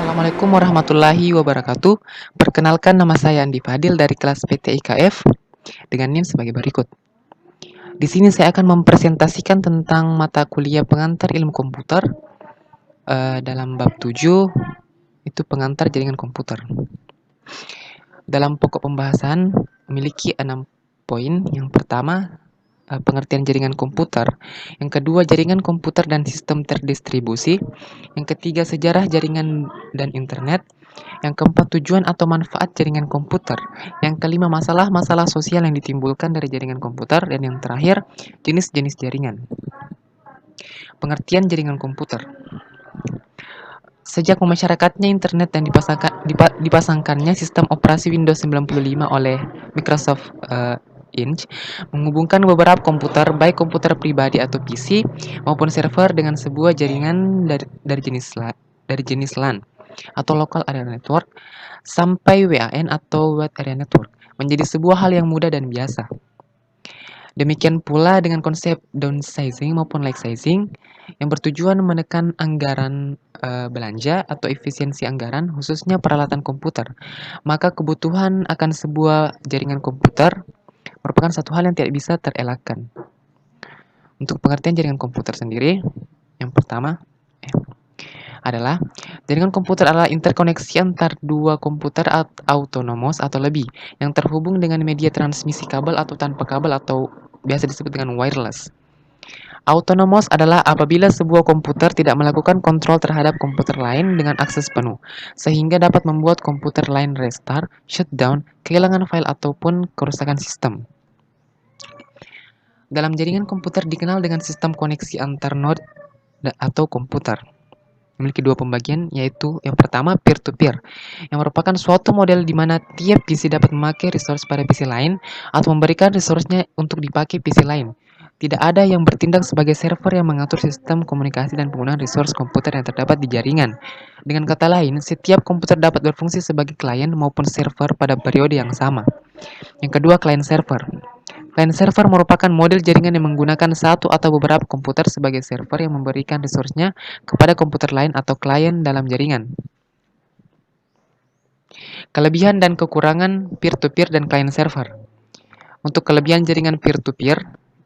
Assalamualaikum warahmatullahi wabarakatuh. Perkenalkan, nama saya Andi Fadil dari kelas PT IKF dengan NIM sebagai berikut. Di sini saya akan mempresentasikan tentang mata kuliah pengantar ilmu komputer dalam bab 7, itu pengantar jaringan komputer. Dalam pokok pembahasan memiliki 6 poin. Yang pertama, pengertian jaringan komputer. Yang kedua, jaringan komputer dan sistem terdistribusi. Yang ketiga, sejarah jaringan dan internet. Yang keempat, tujuan atau manfaat jaringan komputer. Yang kelima, masalah-masalah sosial yang ditimbulkan dari jaringan komputer. Dan yang terakhir, jenis-jenis jaringan. Pengertian jaringan komputer. Sejak memasyarakatnya internet dan dipasangkannya sistem operasi Windows 95 oleh Microsoft Inc. menghubungkan beberapa komputer, baik komputer pribadi atau PC maupun server dengan sebuah jaringan dari jenis LAN atau Local Area Network sampai WAN atau Wide Area Network menjadi sebuah hal yang mudah dan biasa. Demikian pula dengan konsep downsizing maupun like sizing yang bertujuan menekan anggaran belanja atau efisiensi anggaran, khususnya peralatan komputer. Maka kebutuhan akan sebuah jaringan komputer merupakan satu hal yang tidak bisa terelakkan. Untuk pengertian jaringan komputer sendiri, yang pertama adalah jaringan komputer adalah interkoneksi antar dua komputer autonomous atau lebih yang terhubung dengan media transmisi kabel atau tanpa kabel atau biasa disebut dengan wireless. Autonomous adalah apabila sebuah komputer tidak melakukan kontrol terhadap komputer lain dengan akses penuh, sehingga dapat membuat komputer lain restart, shutdown, kehilangan file ataupun kerusakan sistem. Dalam jaringan komputer dikenal dengan sistem koneksi antar node atau komputer. Memiliki dua pembagian, yaitu yang pertama peer-to-peer, yang merupakan suatu model di mana tiap PC dapat memakai resource pada PC lain atau memberikan resource-nya untuk dipakai PC lain. Tidak ada yang bertindak sebagai server yang mengatur sistem komunikasi dan penggunaan resource komputer yang terdapat di jaringan. Dengan kata lain, setiap komputer dapat berfungsi sebagai klien maupun server pada periode yang sama. Yang kedua, client server. Client server merupakan model jaringan yang menggunakan satu atau beberapa komputer sebagai server yang memberikan resource-nya kepada komputer lain atau klien dalam jaringan. Kelebihan dan kekurangan peer-to-peer dan client server. Untuk kelebihan jaringan peer-to-peer,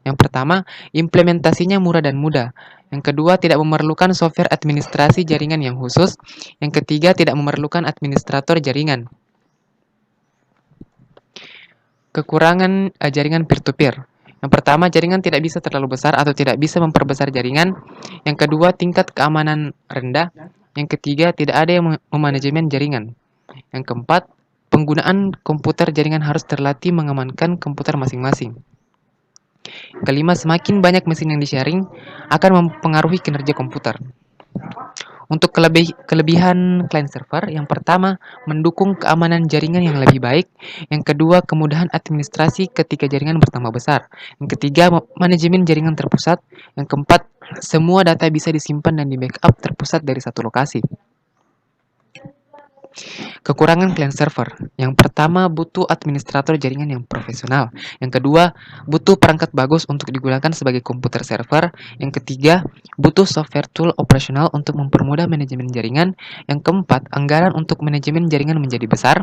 yang pertama, implementasinya murah dan mudah. Yang kedua, tidak memerlukan software administrasi jaringan yang khusus. Yang ketiga, tidak memerlukan administrator jaringan. Kekurangan jaringan peer-to-peer. Yang pertama, jaringan tidak bisa terlalu besar atau tidak bisa memperbesar jaringan. Yang kedua, tingkat keamanan rendah. Yang ketiga, tidak ada yang memanajemen jaringan. Yang keempat, penggunaan komputer jaringan harus terlatih mengamankan komputer masing-masing. Kelima, semakin banyak mesin yang di-sharing akan mempengaruhi kinerja komputer. Untuk kelebihan client server, yang pertama, mendukung keamanan jaringan yang lebih baik. Yang kedua, kemudahan administrasi ketika jaringan bertambah besar. Yang ketiga, manajemen jaringan terpusat. Yang keempat, semua data bisa disimpan dan di-backup terpusat dari satu lokasi. Kekurangan client server. Yang pertama, butuh administrator jaringan yang profesional. Yang kedua, butuh perangkat bagus untuk digunakan sebagai komputer server. Yang ketiga, butuh software tool operasional untuk mempermudah manajemen jaringan. Yang keempat, anggaran untuk manajemen jaringan menjadi besar.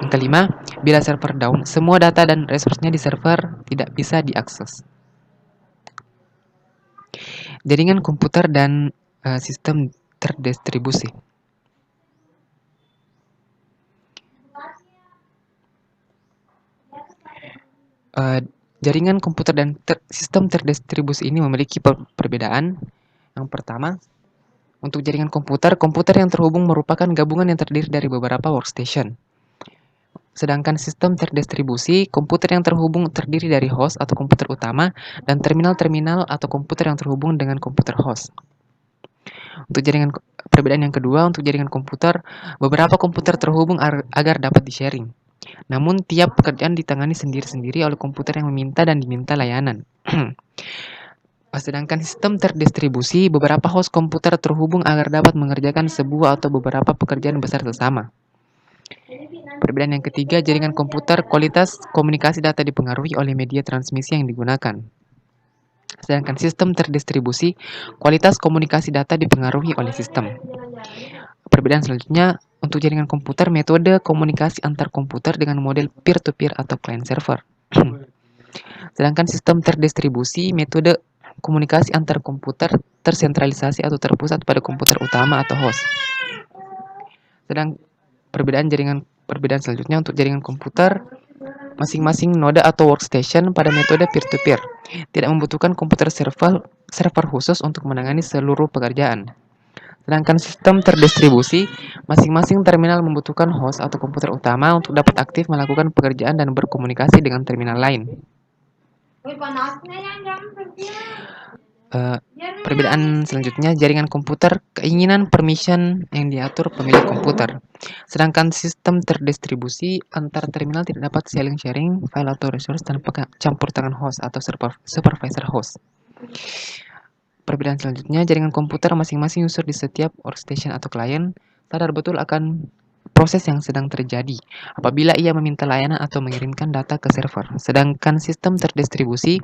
Yang kelima, bila server down, semua data dan resource-nya di server tidak bisa diakses. Jaringan komputer dan sistem terdistribusi. Jaringan komputer dan sistem terdistribusi ini memiliki perbedaan. Yang pertama, untuk jaringan komputer yang terhubung merupakan gabungan yang terdiri dari beberapa workstation. Sedangkan sistem terdistribusi, komputer yang terhubung terdiri dari host atau komputer utama dan terminal-terminal atau komputer yang terhubung dengan komputer host. Untuk perbedaan yang kedua, untuk jaringan komputer, beberapa komputer terhubung agar dapat di-sharing. Namun, tiap pekerjaan ditangani sendiri-sendiri oleh komputer yang meminta dan diminta layanan. Sedangkan sistem terdistribusi, beberapa host komputer terhubung agar dapat mengerjakan sebuah atau beberapa pekerjaan besar bersama. Perbedaan yang ketiga, jaringan komputer, kualitas komunikasi data dipengaruhi oleh media transmisi yang digunakan. Sedangkan sistem terdistribusi, kualitas komunikasi data dipengaruhi oleh sistem. Perbedaan selanjutnya, untuk jaringan komputer, metode komunikasi antar komputer dengan model peer-to-peer atau client-server. Sedangkan sistem terdistribusi, metode komunikasi antar komputer tersentralisasi atau terpusat pada komputer utama atau host. Sedang perbedaan selanjutnya untuk jaringan komputer, masing-masing noda atau workstation pada metode peer-to-peer tidak membutuhkan komputer server khusus untuk menangani seluruh pekerjaan. Sedangkan sistem terdistribusi, masing-masing terminal membutuhkan host atau komputer utama untuk dapat aktif melakukan pekerjaan dan berkomunikasi dengan terminal lain. Perbedaan selanjutnya, jaringan komputer, keinginan permission yang diatur pemilik komputer. Sedangkan sistem terdistribusi, antar terminal tidak dapat saling sharing file atau resource tanpa campur tangan host atau supervisor host. Perbedaan selanjutnya, jaringan komputer, masing-masing user di setiap workstation atau klien sadar betul akan proses yang sedang terjadi apabila ia meminta layanan atau mengirimkan data ke server. Sedangkan sistem terdistribusi,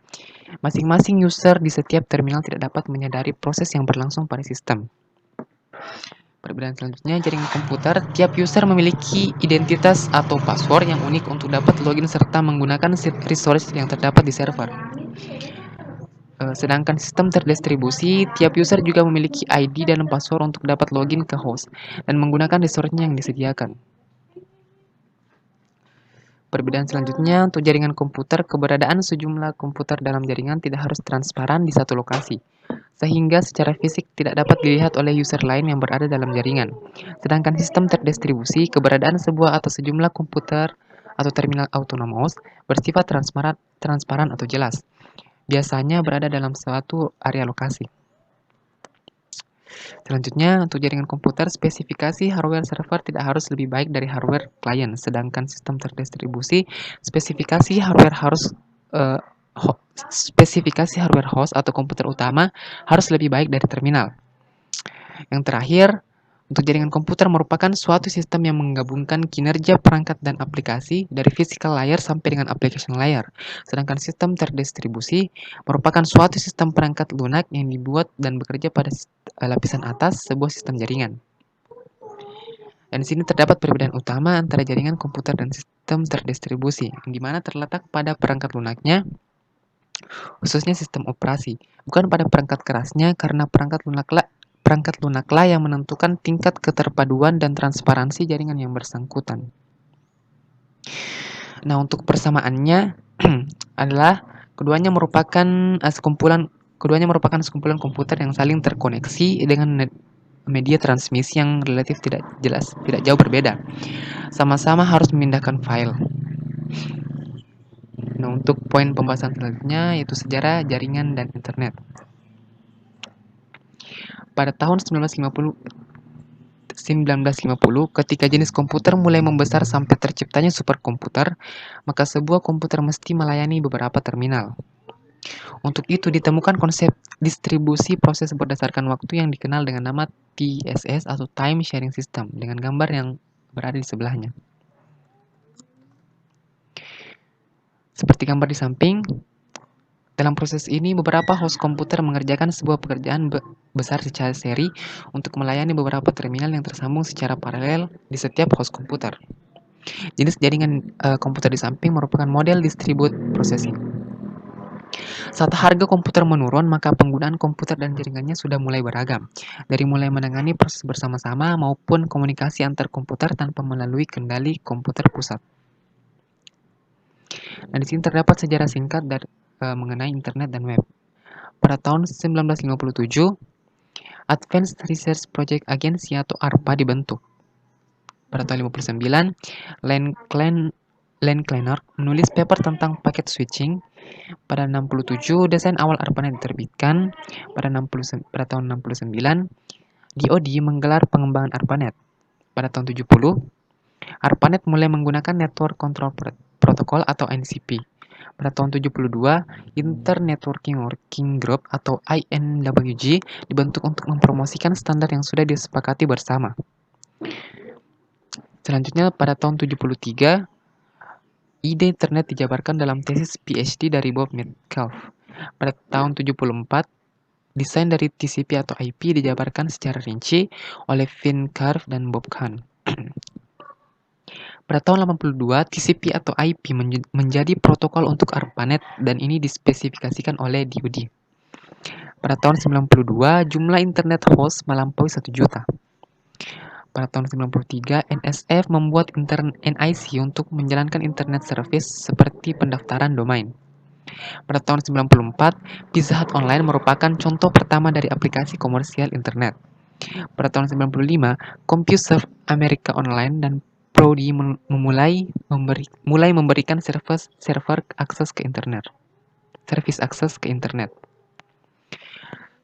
masing-masing user di setiap terminal tidak dapat menyadari proses yang berlangsung pada sistem. Perbedaan selanjutnya, jaringan komputer, tiap user memiliki identitas atau password yang unik untuk dapat login serta menggunakan resource yang terdapat di server. Sedangkan sistem terdistribusi, tiap user juga memiliki ID dan password untuk dapat login ke host dan menggunakan resource-nya yang disediakan. Perbedaan selanjutnya, untuk jaringan komputer, keberadaan sejumlah komputer dalam jaringan tidak harus transparan di satu lokasi, sehingga secara fisik tidak dapat dilihat oleh user lain yang berada dalam jaringan. Sedangkan sistem terdistribusi, keberadaan sebuah atau sejumlah komputer atau terminal autonomous bersifat transparan atau jelas, biasanya berada dalam suatu area lokasi. Selanjutnya, untuk jaringan komputer, spesifikasi hardware server tidak harus lebih baik dari hardware klien, sedangkan sistem terdistribusi, spesifikasi hardware host atau komputer utama harus lebih baik dari terminal. Yang terakhir, untuk jaringan komputer merupakan suatu sistem yang menggabungkan kinerja perangkat dan aplikasi dari physical layer sampai dengan application layer. Sedangkan sistem terdistribusi merupakan suatu sistem perangkat lunak yang dibuat dan bekerja pada lapisan atas sebuah sistem jaringan. Dan di sini terdapat perbedaan utama antara jaringan komputer dan sistem terdistribusi, di mana terletak pada perangkat lunaknya, khususnya sistem operasi, bukan pada perangkat kerasnya, karena perangkat lunaklah yang menentukan tingkat keterpaduan dan transparansi jaringan yang bersangkutan. Nah, untuk persamaannya adalah keduanya merupakan sekumpulan komputer yang saling terkoneksi dengan media transmisi yang relatif tidak jauh berbeda. Sama-sama harus memindahkan file. Nah, untuk poin pembahasan selanjutnya yaitu sejarah jaringan dan internet. Pada tahun 1950, ketika jenis komputer mulai membesar sampai terciptanya superkomputer, maka sebuah komputer mesti melayani beberapa terminal. Untuk itu ditemukan konsep distribusi proses berdasarkan waktu yang dikenal dengan nama TSS atau Time Sharing System, dengan gambar yang berada di sebelahnya. Seperti gambar di samping, dalam proses ini, beberapa host komputer mengerjakan sebuah pekerjaan besar secara seri untuk melayani beberapa terminal yang tersambung secara paralel di setiap host komputer. Jenis jaringan komputer di samping merupakan model distribute processing. Saat harga komputer menurun, maka penggunaan komputer dan jaringannya sudah mulai beragam, dari mulai menangani proses bersama-sama maupun komunikasi antar komputer tanpa melalui kendali komputer pusat. Nah, di sini terdapat sejarah singkat mengenai internet dan web. Pada tahun 1957, Advanced Research Project Agency atau ARPA dibentuk. Pada tahun 1959, Len Kleiner menulis paper tentang packet switching. Pada 1967, desain awal ARPANET diterbitkan. Pada tahun 1969, DoD menggelar pengembangan ARPANET. Pada tahun 1970, ARPANET mulai menggunakan Network Control Protocol atau NCP. Pada tahun 1972, Inter-Networking Working Group atau INWG dibentuk untuk mempromosikan standar yang sudah disepakati bersama. Selanjutnya, pada tahun 1973, ide internet dijabarkan dalam tesis PhD dari Bob Metcalfe. Pada tahun 1974, Desain dari TCP atau IP dijabarkan secara rinci oleh Finn Carve dan Bob Kahn. Pada tahun 82, TCP atau IP menjadi protokol untuk ARPANET dan ini dispesifikasikan oleh DoD. Pada tahun 92, jumlah internet host melampaui 1 juta. Pada tahun 93, NSF membuat NIC untuk menjalankan internet service seperti pendaftaran domain. Pada tahun 94, Pizza Hut Online merupakan contoh pertama dari aplikasi komersial internet. Pada tahun 95, CompuServe America Online dan Prodi mulai memberikan service akses ke internet.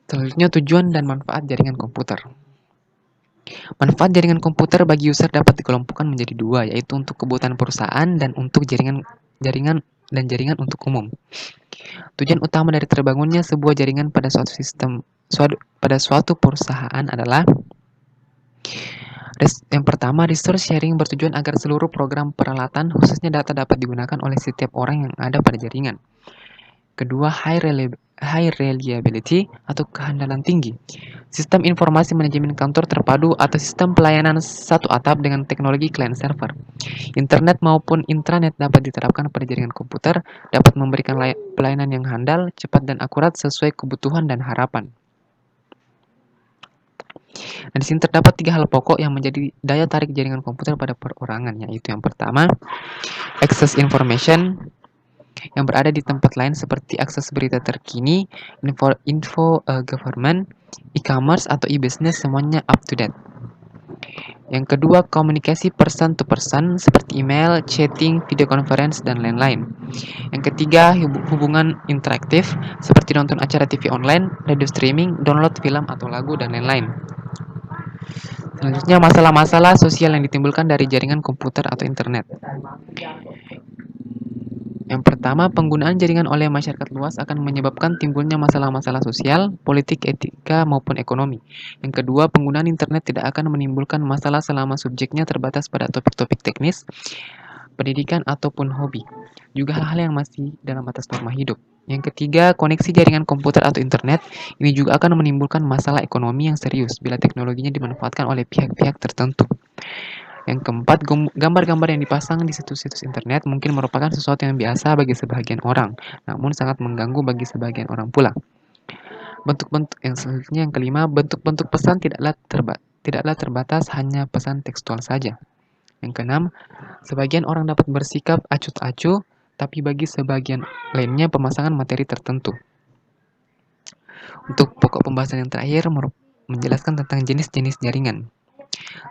Selanjutnya, tujuan dan manfaat jaringan komputer. Manfaat jaringan komputer bagi user dapat dikelompokkan menjadi dua, yaitu untuk kebutuhan perusahaan dan untuk jaringan untuk umum. Tujuan utama dari terbangunnya sebuah jaringan pada suatu perusahaan adalah yang pertama, resource sharing bertujuan agar seluruh program peralatan, khususnya data, dapat digunakan oleh setiap orang yang ada pada jaringan. Kedua, high reliability atau kehandalan tinggi. Sistem informasi manajemen kantor terpadu atau sistem pelayanan satu atap dengan teknologi client server. Internet maupun intranet dapat diterapkan pada jaringan komputer, dapat memberikan pelayanan yang handal, cepat dan akurat sesuai kebutuhan dan harapan. Nah, di sini terdapat 3 hal pokok yang menjadi daya tarik jaringan komputer pada perorangan, yaitu yang pertama, access information yang berada di tempat lain seperti akses berita terkini, info government, e-commerce atau e-business, semuanya up to date. Yang kedua, komunikasi person to person seperti email, chatting, video conference, dan lain-lain. Yang ketiga, hubungan interaktif seperti nonton acara TV online, radio streaming, download film atau lagu, dan lain-lain. Selanjutnya, masalah-masalah sosial yang ditimbulkan dari jaringan komputer atau internet. Yang pertama, penggunaan jaringan oleh masyarakat luas akan menyebabkan timbulnya masalah-masalah sosial, politik, etika, maupun ekonomi. Yang kedua, penggunaan internet tidak akan menimbulkan masalah selama subjeknya terbatas pada topik-topik teknis, pendidikan, ataupun hobi. Juga hal-hal yang masih dalam batas norma hidup. Yang ketiga, koneksi jaringan komputer atau internet ini juga akan menimbulkan masalah ekonomi yang serius bila teknologinya dimanfaatkan oleh pihak-pihak tertentu. Yang keempat, gambar-gambar yang dipasang di situs-situs internet mungkin merupakan sesuatu yang biasa bagi sebagian orang, namun sangat mengganggu bagi sebagian orang pula. Bentuk-bentuk yang selanjutnya, yang kelima, bentuk-bentuk pesan tidaklah terbatas hanya pesan tekstual saja. Yang keenam, sebagian orang dapat bersikap acuh tak acuh, tapi bagi sebagian lainnya pemasangan materi tertentu. Untuk pokok pembahasan yang terakhir menjelaskan tentang jenis-jenis jaringan.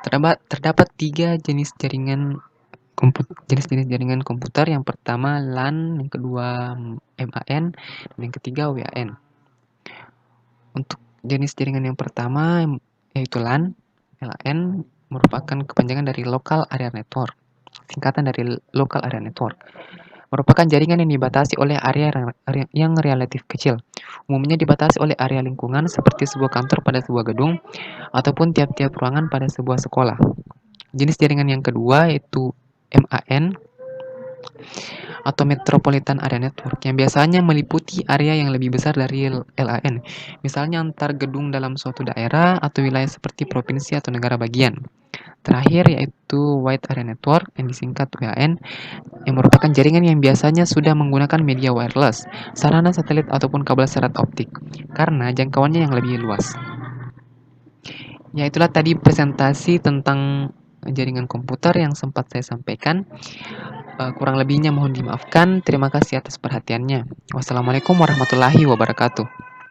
Terdapat 3 jenis jaringan komputer. Yang pertama LAN, yang kedua MAN, dan yang ketiga WAN. Untuk jenis jaringan yang pertama yaitu LAN merupakan kepanjangan dari Local Area Network, singkatan dari Local Area Network. Merupakan jaringan yang dibatasi oleh area yang relatif kecil. Umumnya dibatasi oleh area lingkungan seperti sebuah kantor pada sebuah gedung ataupun tiap-tiap ruangan pada sebuah sekolah. Jenis jaringan yang kedua yaitu MAN atau Metropolitan Area Network yang biasanya meliputi area yang lebih besar dari LAN, misalnya antar gedung dalam suatu daerah atau wilayah seperti provinsi atau negara bagian. Terakhir yaitu Wide Area Network yang disingkat WAN yang merupakan jaringan yang biasanya sudah menggunakan media wireless, sarana satelit ataupun kabel serat optik karena jangkauannya yang lebih luas. Ya, itulah tadi presentasi tentang jaringan komputer yang sempat saya sampaikan. Kurang lebihnya mohon dimaafkan. Terima kasih atas perhatiannya. Wassalamualaikum warahmatullahi wabarakatuh.